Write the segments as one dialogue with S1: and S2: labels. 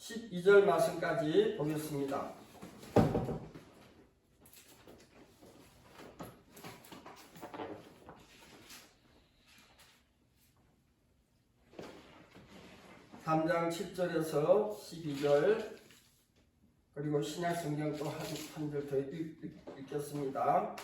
S1: 12절 말씀까지 보겠습니다. (3장) 7절에서 12절 그리고 신약성경 또 한 절 더 읽겠습니다.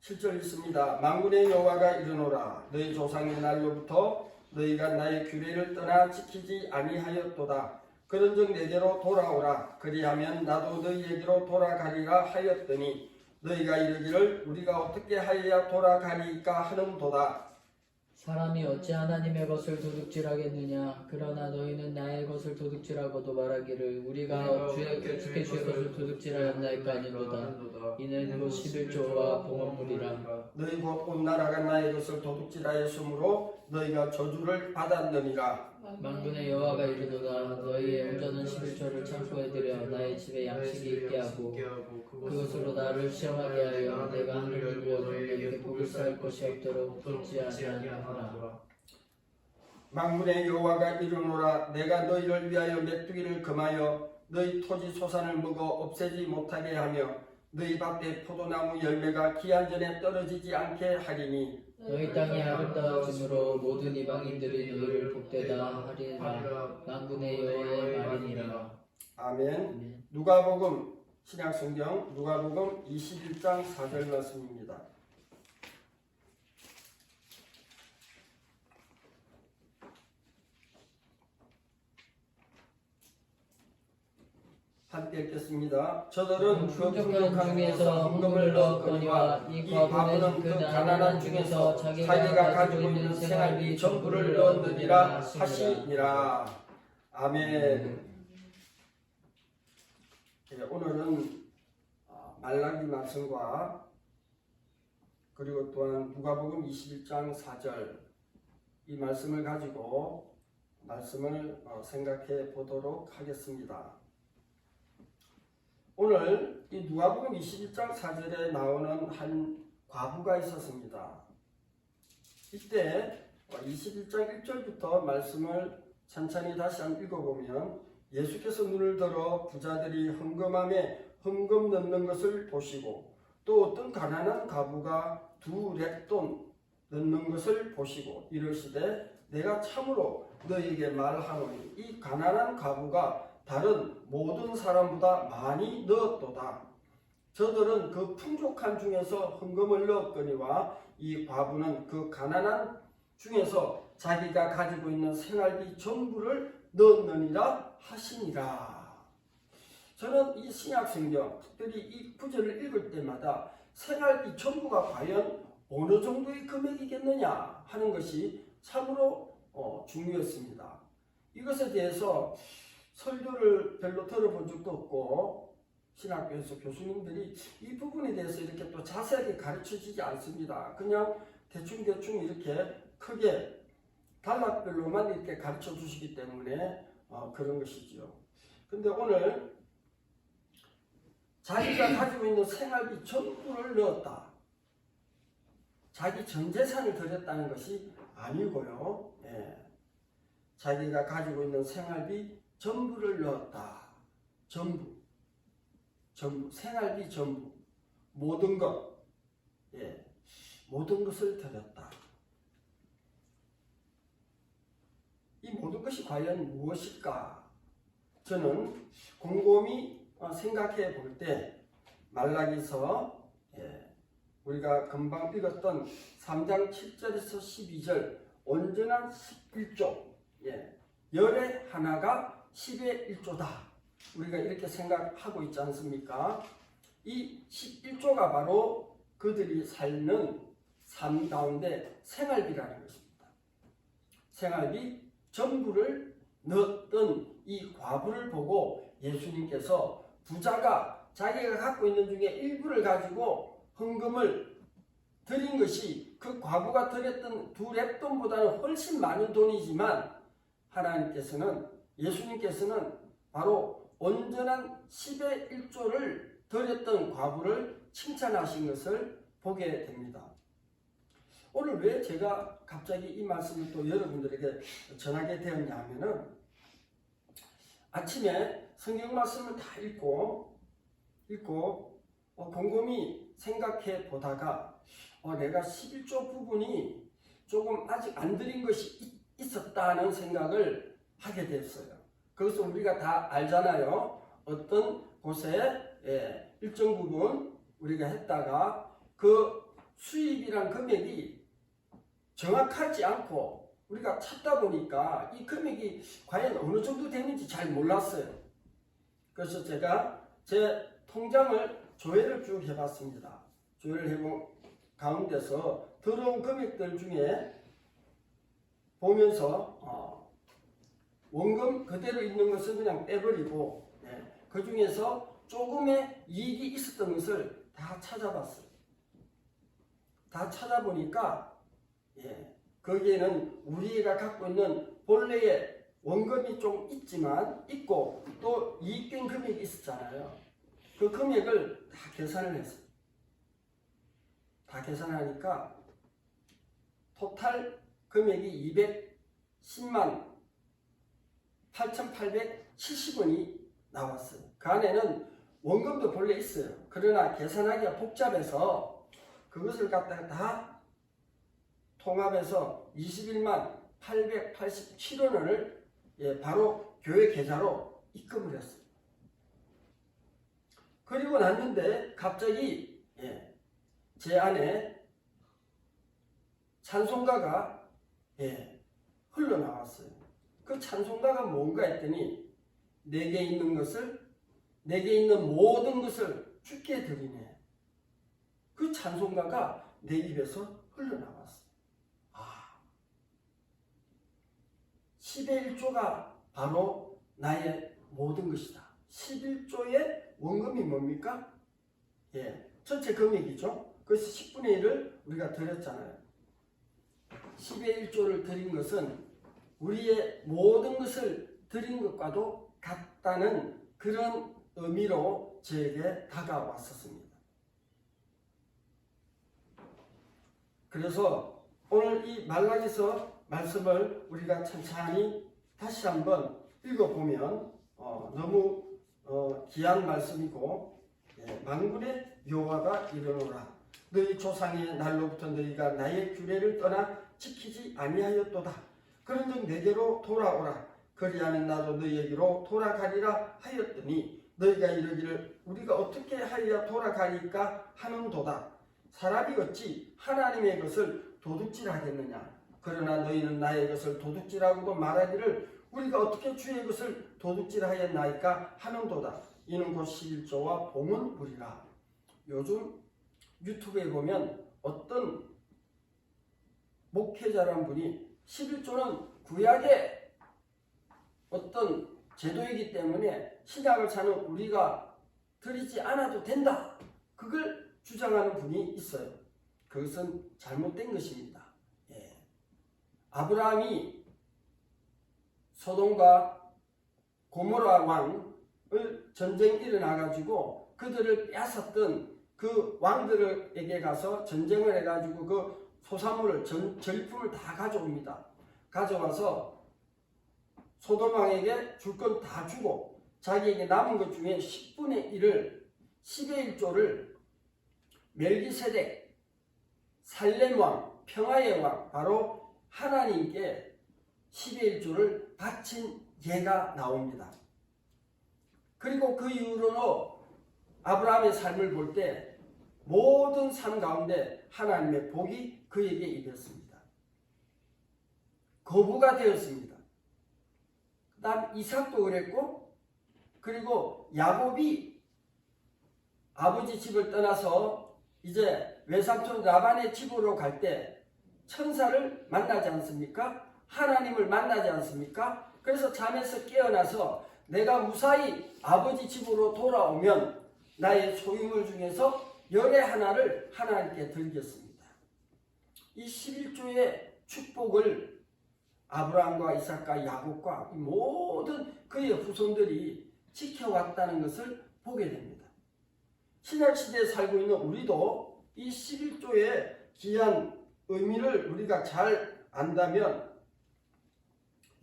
S1: 7절 읽습니다. 만군의 여호와가 이르노라. 너희 조상의 날로부터 너희가 나의 규례를 떠나 지키지 아니하였도다. 그런즉 내게로 돌아오라. 그리하면 나도 너희에게로 돌아가리라 하였더니 너희가 이르기를 우리가 어떻게 하여야 돌아가리까 하는도다.
S2: 사람이 어찌 하나님의 것을 도둑질하겠느냐. 그러나 너희는 나의 것을 도둑질하고도 말하기를 우리가 어떻게 주의 것을 도둑질하였나이까 하는도다. 이는 곧 11조와 봉헌물이라.
S1: 너희 곧 온 나라가 나의 것을 도둑질하였으므로 너희가 저주를 받았느니라.
S2: 만군의 여호와가 이르노다. 너희의 온전한 11조를 창고에 들여 나의 집에 양식이 있게 하고 그것으로 나를 시험하게 하여 내가 하늘을 보여도 너희에게 복을 쌓을 것이 없도록 돕지 아니하노라.
S1: 만군의 여호와가 이르노라. 내가 너희를 위하여 메뚜기를 금하여 너희 토지 소산을 먹어 없애지 못하게 하며 너희 밭에 포도나무 열매가 기한 전에 떨어지지 않게 하리니
S2: 너희 땅이 아름다워짐으로 모든 이방인들이 너희를 복되다 하리라. 만군의 여호와의 말이니라.
S1: 아멘. 누가복음 신약성경 누가복음 21장 4절 말씀입니다. 함께 읽겠습니다. 저들은 그 풍족한 중에서 헌금을 넣었거니와 이 과부는 그 가난한 중에서 자기가 가지고 있는 생활비 전부를 넣었느니라 하시니라. 아멘. 오늘은 말라기 말씀과 그리고 또한 누가복음 21장 4절 이 말씀을 가지고 말씀을 생각해 보도록 하겠습니다. 오늘 이 누가복음 21장 4절에 나오는 한 과부가 있었습니다. 이때 21장 1절부터 말씀을 천천히 다시 한번 읽어보면 예수께서 눈을 들어 부자들이 헌금함에 헌금 넣는 것을 보시고 또 어떤 가난한 과부가 2렙돈 넣는 것을 보시고 이르시되 내가 참으로 너희에게 말하노니 이 가난한 과부가 다른 모든 사람보다 많이 넣었도다. 저들은 그 풍족한 중에서 헌금을 넣었거니와 이 과부는 그 가난한 중에서 자기가 가지고 있는 생활비 전부를 넣었느니라 하시니라. 저는 이 신약성경 특별히 이 구절을 읽을 때마다 생활비 전부가 과연 어느 정도의 금액이겠느냐 하는 것이 참으로 중요했습니다. 이것에 대해서 설교를 별로 들어본 적도 없고 신학교에서 교수님들이 이 부분에 대해서 이렇게 또 자세하게 가르쳐주지 않습니다. 그냥 대충 이렇게 크게 단락별로만 이렇게 가르쳐 주시기 때문에 그런 것이죠. 근데 오늘 자기가 가지고 있는 생활비 전부를 넣었다. 자기 전 재산을 들였다는 것이 아니고요. 자기가 가지고 있는 생활비 전부를 넣었다. 전부. 생활비 전부. 모든 것. 모든 것을 드렸다. 이 모든 것이 과연 무엇일까? 저는 곰곰이 생각해 볼 때 말라기서 우리가 금방 읽었던 3장 7절에서 12절 온전한 11조 열의 하나가 10의 1조다. 우리가 이렇게 생각하고 있지 않습니까? 이 11조가 바로 그들이 살는 삶 가운데 생활비라는 것입니다. 생활비 전부를 넣었던 이 과부를 보고 예수님께서 부자가 자기가 갖고 있는 중에 일부를 가지고 헌금을 드린 것이 그 과부가 드렸던 2렙돈보다는 훨씬 많은 돈이지만 예수님께서는 바로 온전한 10의 1조를 드렸던 과부를 칭찬하신 것을 보게 됩니다. 오늘 왜 제가 갑자기 이 말씀을 또 여러분들에게 전하게 되었냐 하면은 아침에 성경 말씀을 다 읽고 곰곰이 생각해 보다가 내가 11조 부분이 조금 아직 안 드린 것이 있었다는 생각을 하게 됐어요. 그것을 우리가 다 알잖아요. 어떤 곳에 일정 부분 우리가 했다가 그 수입이란 금액이 정확하지 않고 우리가 찾다 보니까 이 금액이 과연 어느 정도 되는지 잘 몰랐어요. 그래서 제가 제 통장을 조회를 쭉 해봤습니다. 조회를 해본 가운데서 들어온 금액들 중에 보면서 원금 그대로 있는 것은 그냥 빼버리고 그 중에서 조금의 이익이 있었던 것을 다 찾아봤어요. 다 찾아보니까 거기에는 우리가 갖고 있는 본래의 원금이 좀 있고 또 이익된 금액이 있었잖아요. 그 금액을 다 계산을 했어요. 다 계산하니까 토탈 금액이 210만 8,870원이 나왔어요. 그 안에는 원금도 본래 있어요. 그러나 계산하기가 복잡해서 그것을 갖다가 다 통합해서 21만 887원을 바로 교회 계좌로 입금을 했어요. 그리고 났는데 갑자기 제 안에 찬송가가 흘러나왔어요. 그 찬송가가 뭔가 했더니 내게 있는 모든 것을 주께 드리네. 그 찬송가가 내 입에서 흘러나왔어요. 10의 1조가 바로 나의 모든 것이다. 11조의 원금이 뭡니까? 전체 금액이죠. 그래서 10분의 1을 우리가 드렸잖아요. 10의 1조를 드린 것은 우리의 모든 것을 드린 것과도 같다는 그런 의미로 저에게 다가왔었습니다. 그래서 오늘 이 말라기서 말씀을 우리가 천천히 다시 한번 읽어보면 너무 귀한 말씀이고 만군의 여호와가 이르노라. 너희 조상의 날로부터 너희가 나의 규례를 떠나 지키지 아니하였도다. 그런즉 내게로 돌아오라. 그리하면 나도 너희에게로 돌아가리라 하였더니 너희가 이르기를 우리가 어떻게 하여야 돌아가리까 하는도다. 사람이 어찌 하나님의 것을 도둑질하겠느냐. 그러나 너희는 나의 것을 도둑질하고도 말하기를 우리가 어떻게 주의 것을 도둑질하였나이까 하는도다. 이는 곧 11조와 봉헌물이라. 요즘 유튜브에 보면 어떤 목회자란 분이 11조는 구약의 어떤 제도이기 때문에 신약을 사는 우리가 드리지 않아도 된다. 그걸 주장하는 분이 있어요. 그것은 잘못된 것입니다. 아브라함이 소돔과 고모라 왕을 전쟁이 일어나가지고 그들을 빼앗았던 그 왕들에게 가서 전쟁을 해가지고 그 소산물을 전리품을 다 가져옵니다. 가져와서 소돔 왕에게 줄 건 다 주고 자기에게 남은 것 중에 10분의 1을 10의 1조를 멜기세덱 살렘 왕 평화의 왕 바로 하나님께 10의 1조를 바친 예가 나옵니다. 그리고 그 이후로 아브라함의 삶을 볼 때 모든 삶 가운데 하나님의 복이 그에게 임했습니다. 거부가 되었습니다. 그다음 이삭도 그랬고 그리고 야곱이 아버지 집을 떠나서 이제 외삼촌 라반의 집으로 갈 때 천사를 만나지 않습니까? 하나님을 만나지 않습니까? 그래서 잠에서 깨어나서 내가 무사히 아버지 집으로 돌아오면 나의 소유물 중에서 열의 하나를 하나님께 드리겠습니다. 이 11조의 축복을 아브라함과 이삭과 야곱과 모든 그의 후손들이 지켜왔다는 것을 보게 됩니다. 신약시대에 살고 있는 우리도 이 11조의 귀한 의미를 우리가 잘 안다면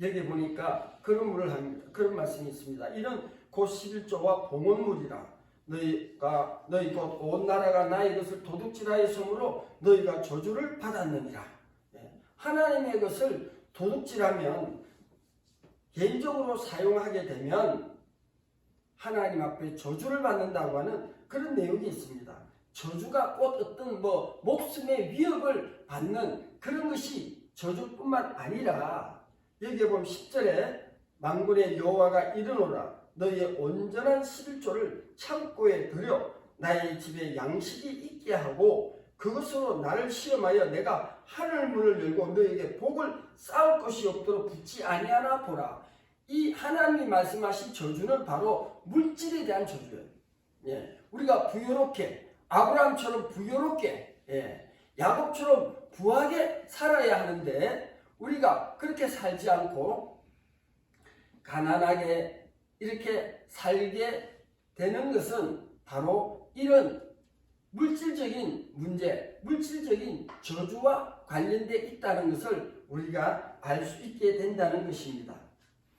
S1: 여기 보니까 그런 물을 합니다. 그런 말씀이 있습니다. 이는 곧 11조와 봉헌물이라. 너희 곧 온 나라가 나의 것을 도둑질하였으므로 너희가 저주를 받았느니라. 하나님의 것을 도둑질하면 개인적으로 사용하게 되면 하나님 앞에 저주를 받는다고 하는 그런 내용이 있습니다. 저주가 곧 어떤 목숨의 위협을 받는 그런 것이 저주뿐만 아니라 여기에 보면 10절에 만군의 여호와가 이르노라 너희의 온전한 11조를 창고에 들여 나의 집에 양식이 있게 하고 그것으로 나를 시험하여 내가 하늘 문을 열고 너희에게 복을 쌓을 것이 없도록 붙지 아니하나 보라. 이 하나님이 말씀하신 저주는 바로 물질에 대한 저주예요. 우리가 부유롭게 아브라함처럼 부유롭게 야곱처럼 부하게 살아야 하는데 우리가 그렇게 살지 않고 가난하게 이렇게 살게 되는 것은 바로 이런 물질적인 문제, 물질적인 저주와 관련되어 있다는 것을 우리가 알 수 있게 된다는 것입니다.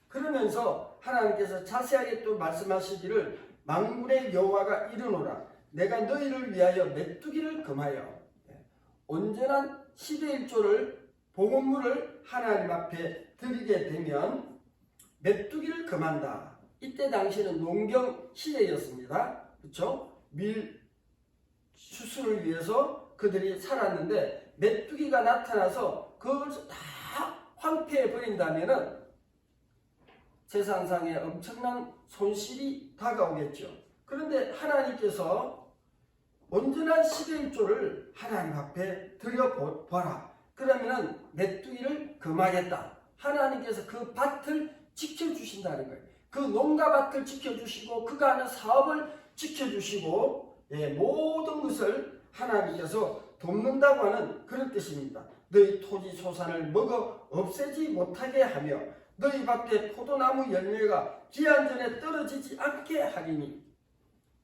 S1: 그러면서 하나님께서 자세하게 또 말씀하시기를 만군의 여호와가 이르노라 내가 너희를 위하여 메뚜기를 금하여 온전한 10의 1조를 봉헌물을 하나님 앞에 드리게 되면 메뚜기를 금한다. 이때 당시는 농경 시대였습니다. 그렇죠? 밀 수술을 위해서 그들이 살았는데 메뚜기가 나타나서 그걸 다 황폐해 버린다면은 세상상에 엄청난 손실이 다가오겠죠. 그런데 하나님께서 온전한 10의 1조를 하나님 앞에 드려보라. 그러면은 메뚜기를 금하겠다. 하나님께서 그 밭을 지켜주신다는 거예요. 그 농가밭을 지켜주시고 그가 하는 사업을 지켜주시고 모든 것을 하나님께서 돕는다고 하는 그런 뜻입니다. 너희 토지 소산을 먹어 없애지 못하게 하며 너희 밭에 포도나무 열매가 기한 전에 떨어지지 않게 하리니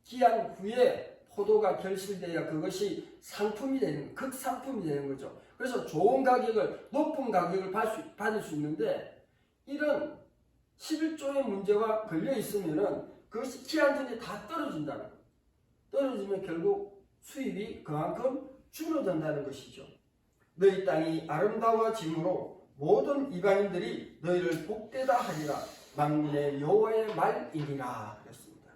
S1: 기한 후에 포도가 결실되어 그것이 상품이 되는 극상품이 되는 거죠. 그래서 좋은 가격을 높은 가격을 받을 수 있는데 이런 11조의 문제와 걸려 있으면은 그것이 기한 전에 다 떨어진다는 거예요. 떨어지면 결국 수입이 그만큼 줄어든다는 것이죠. 너희 땅이 아름다워짐으로 모든 이방인들이 너희를 복되다 하리라. 만군의 여호와의 말이니라 그랬습니다.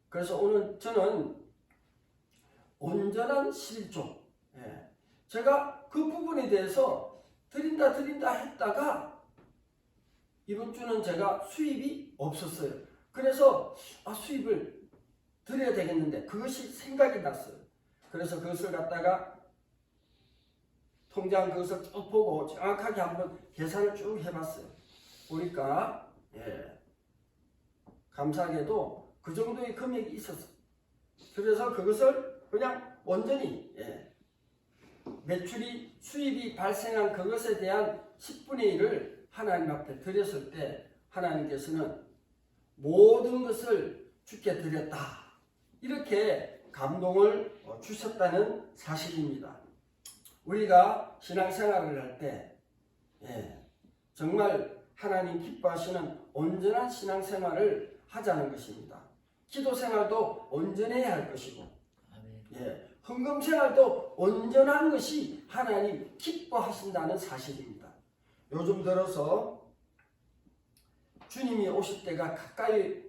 S1: 그래서 오늘 저는 온전한 11조 제가 그 부분에 대해서 드린다 했다가 이번 주는 제가 수입이 없었어요. 그래서 수입을 드려야 되겠는데 그것이 생각이 났어요. 그래서 그것을 갖다가 통장 그것을 쭉 보고 정확하게 한번 계산을 쭉 해봤어요. 보니까 감사하게도 그 정도의 금액이 있었어요. 그래서 그것을 그냥 온전히 매출이 수입이 발생한 그것에 대한 10분의 1을 하나님 앞에 드렸을 때 하나님께서는 모든 것을 주께 드렸다. 이렇게 감동을 주셨다는 사실입니다. 우리가 신앙생활을 할 때 정말 하나님 기뻐하시는 온전한 신앙생활을 하자는 것입니다. 기도생활도 온전해야 할 것이고 헌금생활도 온전한 것이 하나님 기뻐하신다는 사실입니다. 요즘 들어서 주님이 오실 때가 가까이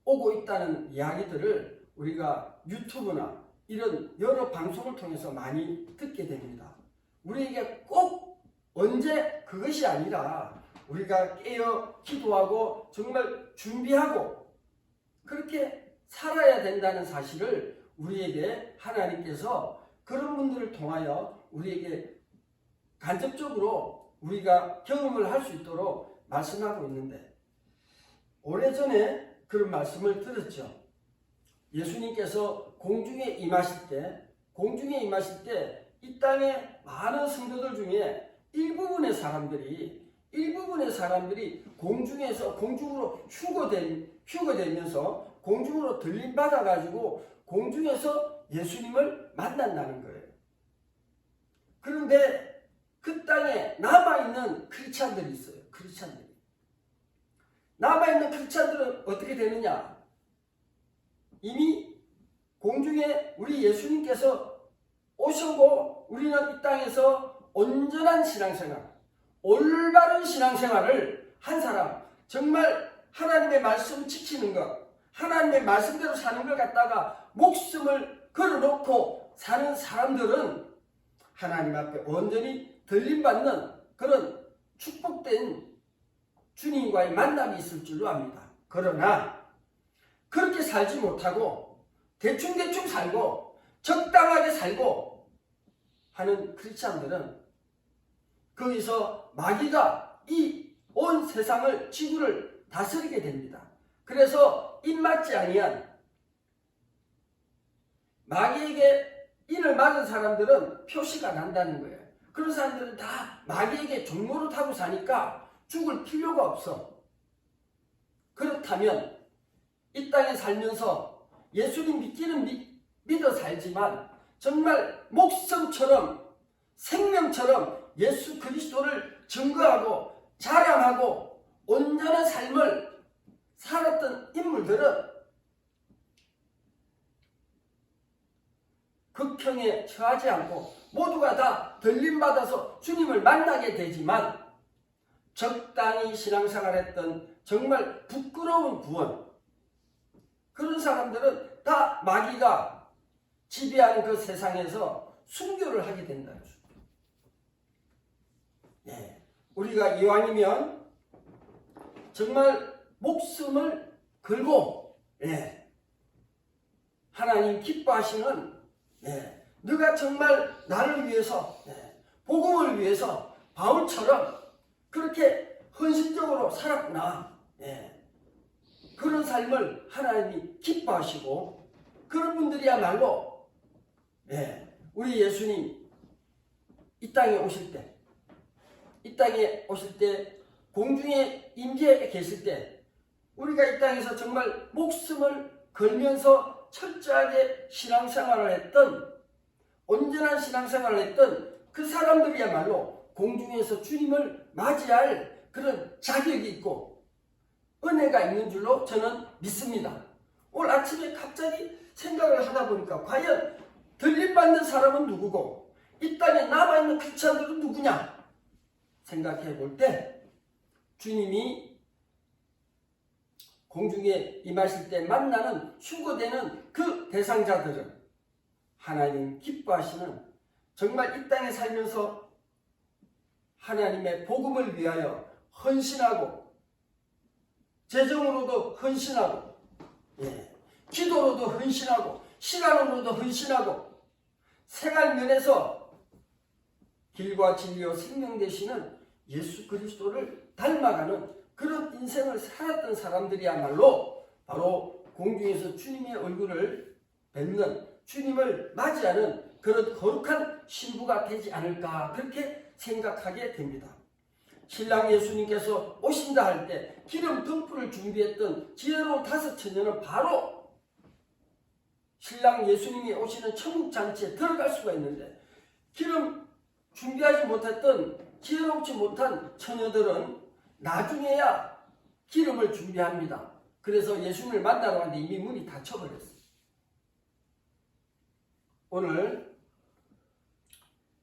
S1: 오고 있다는 이야기들을 우리가 유튜브나 이런 여러 방송을 통해서 많이 듣게 됩니다. 우리에게 꼭 언제 그것이 아니라 우리가 깨어 기도하고 정말 준비하고 그렇게 살아야 된다는 사실을 우리에게 하나님께서 그런 분들을 통하여 우리에게 간접적으로 우리가 경험을 할 수 있도록 말씀하고 있는데 오래전에 그런 말씀을 들었죠. 예수님께서 공중에 임하실 때 이 땅의 많은 성도들 중에 일부분의 사람들이 공중에서 공중으로 휴거되면서 공중으로 들림받아 가지고 공중에서 예수님을 만난다는 거예요. 그런데 그 땅에 남아있는 크리스찬들이 있어요. 크리스찬들이. 남아있는 크리스찬들은 어떻게 되느냐? 이미 공중에 우리 예수님께서 오시고 우리는 이 땅에서 온전한 신앙생활, 올바른 신앙생활을 한 사람, 정말 하나님의 말씀을 지키는 것, 하나님의 말씀대로 사는 걸 갖다가 목숨을 걸어놓고 사는 사람들은 하나님 앞에 온전히 들림받는 그런 축복된 주님과의 만남이 있을 줄로 압니다. 그러나 그렇게 살지 못하고 대충대충 살고 적당하게 살고 하는 크리스찬들은 거기서 마귀가 이 온 세상을, 지구를 다스리게 됩니다. 그래서 입맞지 아니한 마귀에게 인을 맞은 사람들은 표시가 난다는 거예요. 그런 사람들은 다 마귀에게 종로를 타고 사니까 죽을 필요가 없어. 그렇다면 이 땅에 살면서 예수님 믿어 살지만 정말 목숨처럼 생명처럼 예수 그리스도를 증거하고 자랑하고 온전한 삶을 살았던 인물들은 극형에 처하지 않고 모두가 다 들림받아서 주님을 만나게 되지만 적당히 신앙생활했던 정말 부끄러운 구원, 그런 사람들은 다 마귀가 지배하는 그 세상에서 순교를 하게 된다는 거죠. 우리가 이왕이면 정말 목숨을 걸고 하나님 기뻐하시는 너가 정말 나를 위해서 복음을 위해서 바울처럼 그렇게 헌신적으로 살았구나. 그런 삶을 하나님이 기뻐하시고 그런 분들이야말로 우리 예수님 이 땅에 오실 때 공중에 임재해 계실 때 우리가 이 땅에서 정말 목숨을 걸면서 철저하게 신앙생활을 했던, 온전한 신앙생활을 했던 그 사람들이야말로 공중에서 주님을 맞이할 그런 자격이 있고 은혜가 있는 줄로 저는 믿습니다. 오늘 아침에 갑자기 생각을 하다 보니까 과연 들림받는 사람은 누구고 이 땅에 남아있는 크리스찬들은 누구냐 생각해 볼 때 주님이 공중에 임하실 때 만나는 휴거되는 그 대상자들은 하나님 기뻐하시는, 정말 이 땅에 살면서 하나님의 복음을 위하여 헌신하고 재정으로도 헌신하고 기도로도 헌신하고 시간으로도 헌신하고 생활면에서 길과 진리와 생명 되시는 예수 그리스도를 닮아가는 그런 인생을 살았던 사람들이야말로 바로 공중에서 주님의 얼굴을 뵙는, 주님을 맞이하는 그런 거룩한 신부가 되지 않을까, 그렇게 생각하게 됩니다. 신랑 예수님께서 오신다 할 때 기름 등불을 준비했던 지혜로운 5 처녀는 바로 신랑 예수님이 오시는 천국잔치에 들어갈 수가 있는데 기름 준비하지 못했던, 지혜롭지 못한 처녀들은 나중에야 기름을 준비합니다. 그래서 예수님을 만나러 갔는데 이미 문이 닫혀버렸어요. 오늘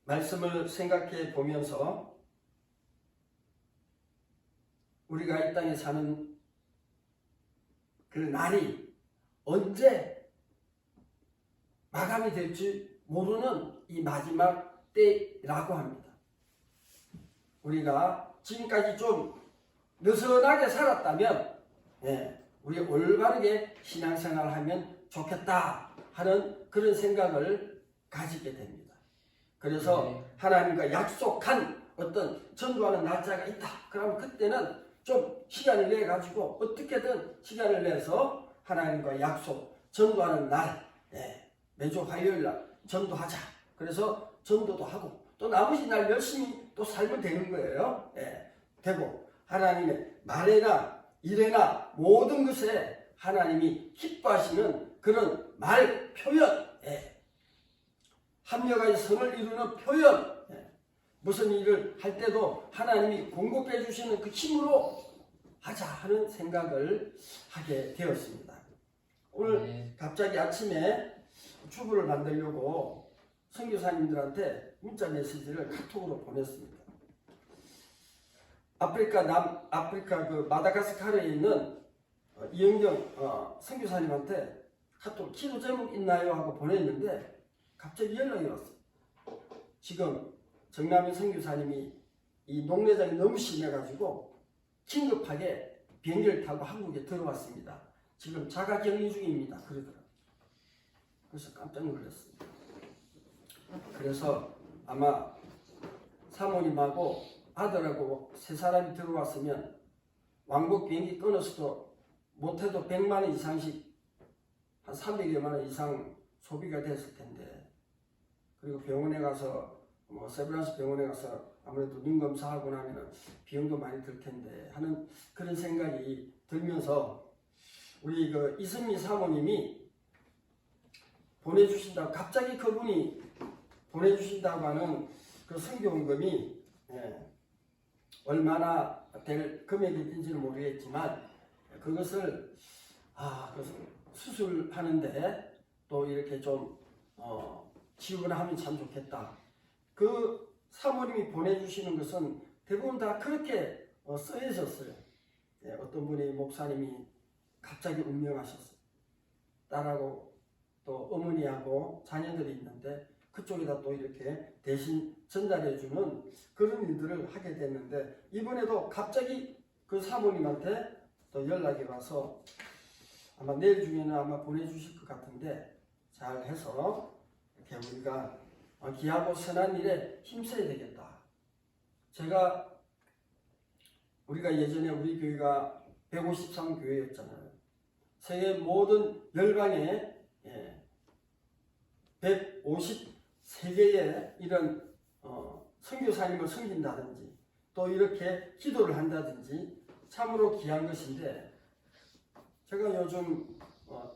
S1: 말씀을 생각해 보면서 우리가 이 땅에 사는 그 날이 언제 마감이 될지 모르는 이 마지막 때라고 합니다. 우리가 지금까지 좀 느슨하게 살았다면 우리 올바르게 신앙생활을 하면 좋겠다 하는 그런 생각을 가지게 됩니다. 그래서 하나님과 약속한 어떤 전도하는 날짜가 있다. 그러면 그때는 좀 시간을 내 가지고 어떻게든 시간을 내서 하나님과 약속, 전도하는 날, 매주 화요일 날 전도하자. 그래서 전도도 하고 또 나머지 날 열심히 또 살면 되는 거예요. 되고 하나님의 말에나 일에나 모든 것에 하나님이 기뻐하시는 그런 말, 표현, 합력하여 선을 이루는 표현, 무슨 일을 할 때도 하나님이 공급해 주시는 그 힘으로 하자 하는 생각을 하게 되었습니다. 오늘 갑자기 아침에 주부를 만들려고 선교사님들한테 문자 메시지를 카톡으로 보냈습니다. 아프리카 그 마다가스카르에 있는 이영경 선교사님한테 카톡 기도 제목 있나요? 하고 보냈는데 갑자기 연락이 왔어요. 지금 정남인 선교사님이 이 녹내장이 너무 심해가지고 긴급하게 비행기를 타고 한국에 들어왔습니다. 지금 자가 격리 중입니다. 그러더라고요. 그래서 깜짝 놀랐습니다. 그래서 아마 사모님하고 아들하고 세 사람이 들어왔으면 왕복 비행기 끊어서도 못해도 100만 원 이상씩 한 300여만 원 이상 소비가 됐을 텐데, 그리고 병원에 가서 세브란스 병원에 가서 아무래도 눈 검사하고 나면 비용도 많이 들 텐데 하는 그런 생각이 들면서 우리 그 이승미 사모님이 보내주신다고, 갑자기 그분이 보내주신다고 하는 그 선교원금이 얼마나 될 금액인지는 모르겠지만 그것을 수술하는데 또 이렇게 좀 지원을 하면 참 좋겠다. 그 사모님이 보내주시는 것은 대부분 다 그렇게 써있었어요. 어떤 분이 목사님이 갑자기 운명하셨어요. 딸하고 또 어머니하고 자녀들이 있는데 그쪽에다 또 이렇게 대신 전달해주는 그런 일들을 하게 됐는데, 이번에도 갑자기 그 사모님한테 또 연락이 와서 아마 내일 중에는 아마 보내주실 것 같은데 잘 해서 이렇게 우리가 귀하고 선한 일에 힘써야 되겠다. 우리가 예전에 우리 교회가 153교회였잖아요. 세계 모든 열방에 153개의 이런 선교사님을 섬긴다든지 또 이렇게 기도를 한다든지 참으로 귀한 것인데, 제가 요즘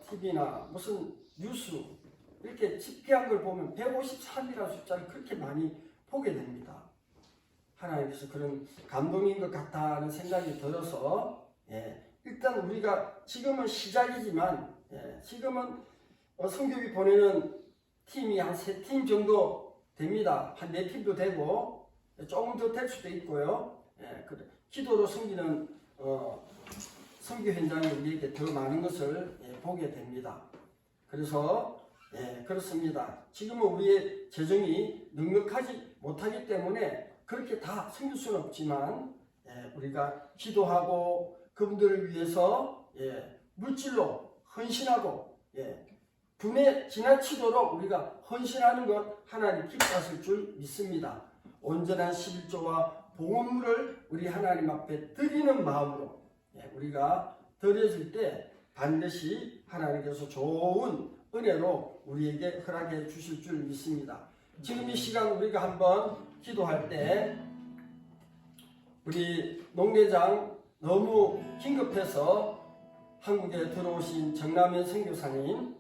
S1: TV나 무슨 뉴스 이렇게 집계한 걸 보면 153이라는 숫자를 그렇게 많이 보게 됩니다. 하나님께서 그런 감동인 것 같다는 생각이 들어서 일단 우리가 지금은 시작이지만 지금은 선교비 보내는 팀이 한 3팀 정도 됩니다. 한 4팀도 되고 조금 더 될 수도 있고요. 기도로 섬기는 선교 현장에 우리에게 더 많은 것을 보게 됩니다. 그래서 그렇습니다. 지금은 우리의 재정이 넉넉하지 못하기 때문에 그렇게 다 섬길 수는 없지만 우리가 기도하고 그분들을 위해서 물질로 헌신하고 분에 지나치도록 우리가 헌신하는 것 하나님 기뻐하실 줄 믿습니다. 온전한 11조와 봉헌물을 우리 하나님 앞에 드리는 마음으로 우리가 드려질 때 반드시 하나님께서 좋은 은혜로 우리에게 허락해 주실 줄 믿습니다. 지금 이 시간 우리가 한번 기도할 때 우리 농내장 너무 긴급해서 한국에 들어오신 정남현 선교사님,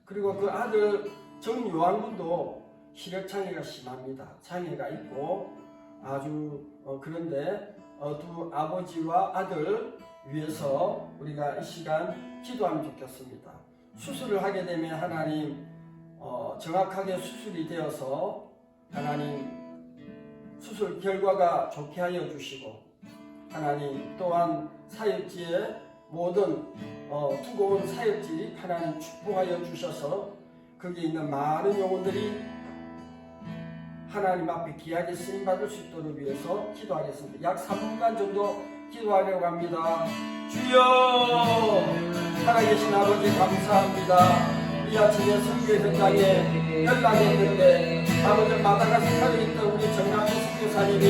S1: 그리고 그 아들 정요한군도 시력장애가 심합니다. 장애가 있고 아주 그런데 두 아버지와 아들 위해서 우리가 이 시간 기도하면 좋겠습니다. 수술을 하게 되면 하나님 정확하게 수술이 되어서 하나님 수술 결과가 좋게 하여 주시고, 하나님 또한 사역지에 모든 두고 온 사역지 하나님 축복하여 주셔서 거기에 있는 많은 영혼들이 하나님 앞에 귀하게 쓰임받을 수 있도록 위해서 기도하겠습니다. 약 3분간 정도 기도하려고 합니다. 주여, 살아계신 아버지 감사합니다. 이 아침에 선교 현장에 연락했는데 아버지 마다가스카르에 있던 우리 정남희 선교사님이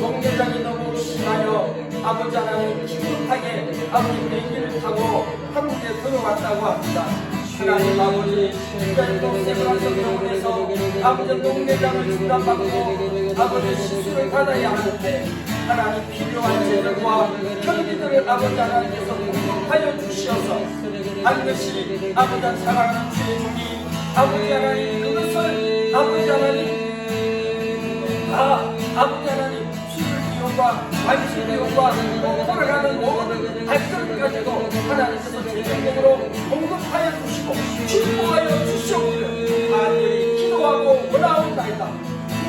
S1: 농내장이 너무 심하여 아버지 하나님 긴급하게 아버지 비행기를 타고 한국에 들어왔다고 합니다. 하나님 아버지 진짜로 세브란스 병원에서 아버지 농내장을 진단받고 아버지 수술을 받아야 하는데 하나님 필요한 재정과 현기들을 아버지 하나님께서 공급하여 주시어서 반드시 아버지 사랑하는 주의 종이 아버지 하나님 그것을 아버지 하나님 다 아버지 하나님 수술 비용과 관심 비용과 돌아가는 모든 발전을 가지고 하나님께서 제대로 공급하여 주시고 축복하여 주시옵기를 간절히 기도하고 원하옵나이다.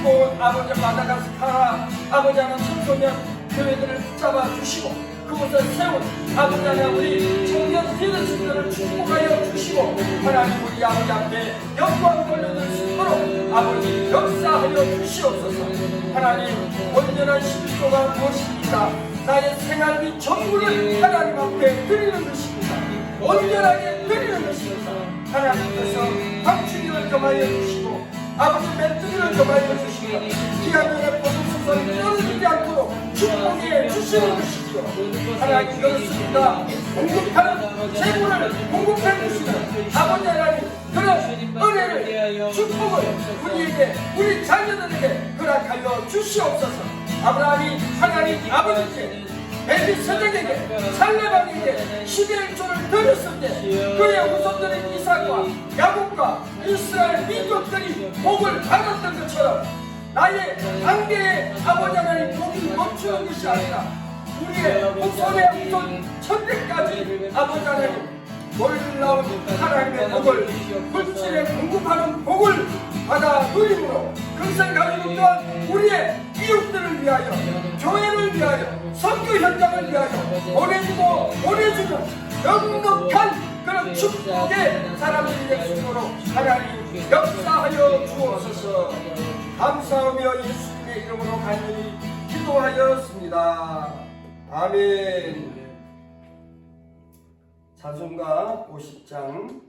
S1: 무거운 아버지 마다가스카라 아버지 하나님 청소년 교회들을 붙잡아 주시고 그곳에 세운 아버지 하나님 우리 청년 리더십들을 축복하여 주시고 하나님 우리 아버지 앞에 영광 돌려드릴 수 있도록 아버지 역사하여 주시옵소서. 하나님 온전한 11조가 무엇입니까? 나의 생활 및 전부를 하나님 앞에 드리는 것입니다. 온전하게 드리는 것입니다. 하나님께서 방출이를 점하여 주시고 아버지 멘트를 점하여 주시고 기한년의 보증수선이 떨어지지 않도록 축복해 주시는 것이죠. 하나님 그렇습니다. 공급하는 재물을 공급해 주시는 아버지 하나님 그런 은혜를 축복을 우리에게 우리 자녀들에게 허락하여 주시옵소서. 아브라함이 하나님 아버지께 멜기세덱에게 살레방에게 11조를 드렸을 때 그의 후손들인 이삭과 야곱과 이스라엘 민족들이 복을 받았던 것처럼 나의 단계의 아버지 하나님 복이 멈추는 것이 아니라 우리의 후손의 후손 천대까지 아버지 하나님 놀라운 하나님의 복을 물질에 공급하는 복을 받아 누림으로 그것을 가지고 또한 우리의 이웃들을 위하여 교회를 위하여 선교 현장을 위하여 보내주는 넉넉한 그런 축복의 사람들이 될 수 있도록 하나님 역사하여 주옵소서. 감사하며 예수님의 이름으로 간절히 기도하였습니다. 아멘. 자손가 50장